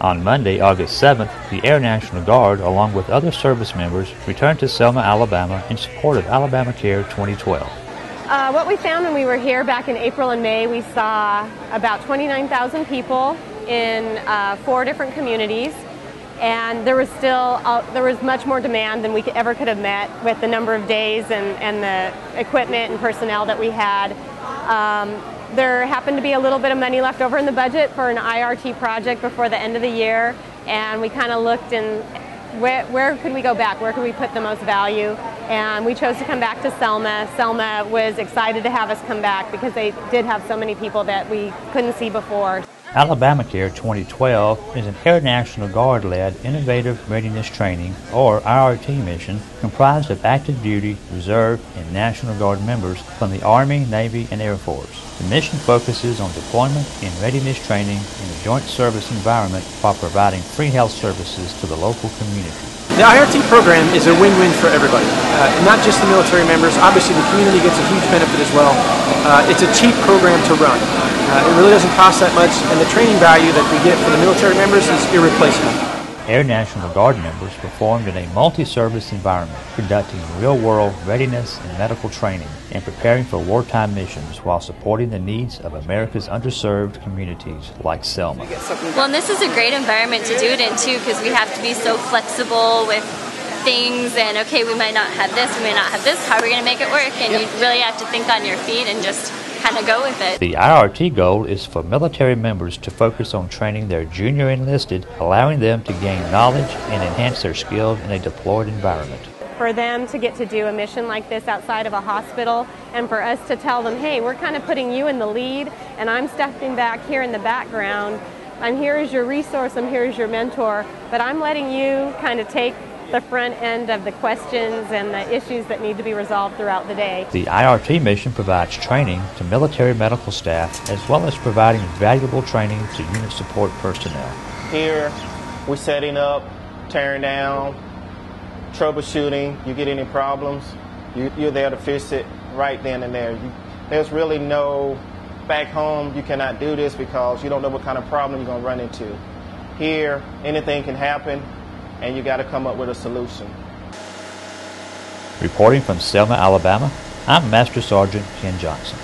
On Monday, August 7th, the Air National Guard, along with other service members, returned to Selma, Alabama in support of Alabama Care 2012. What we found when we were here back in April and May, we saw about 29,000 people in 4 different communities, and there was much more demand than we ever could have met with the number of days and the equipment and personnel that we had. There happened to be a little bit of money left over in the budget for an IRT project before the end of the year, and we kind of looked and where could we go back? Where could we put the most value? And we chose to come back to Selma. Selma was excited to have us come back because they did have so many people that we couldn't see before. Alabama Care 2012 is an Air National Guard-led Innovative Readiness Training, or IRT mission, comprised of active duty, reserve, and National Guard members from the Army, Navy, and Air Force. The mission focuses on deployment and readiness training in a joint service environment while providing free health services to the local community. The IRT program is a win-win for everybody, not just the military members. Obviously the community gets a huge benefit as well. It's a cheap program to run. It really doesn't cost that much, and the training value that we get for the military members is irreplaceable. Air National Guard members performed in a multi-service environment, conducting real-world readiness and medical training and preparing for wartime missions while supporting the needs of America's underserved communities like Selma. Well, and this is a great environment to do it in too, because we have to be so flexible with things, and okay, we might not have this, we may not have this, how are we going to make it work? And you really have to think on your feet and just kind of go with it. The IRT goal is for military members to focus on training their junior enlisted, allowing them to gain knowledge and enhance their skills in a deployed environment. For them to get to do a mission like this outside of a hospital, and for us to tell them, hey, we're kind of putting you in the lead, and I'm stepping back here in the background. I'm here as your resource, I'm here as your mentor, but I'm letting you kind of take the front end of the questions and the issues that need to be resolved throughout the day. The IRT mission provides training to military medical staff as well as providing valuable training to unit support personnel. Here we're setting up, tearing down, troubleshooting. You get any problems, you're there to fix it right then and there. There's really no back home you cannot do this because you don't know what kind of problem you're going to run into. Here anything can happen, and you got to come up with a solution. Reporting from Selma, Alabama, I'm Master Sergeant Ken Johnson.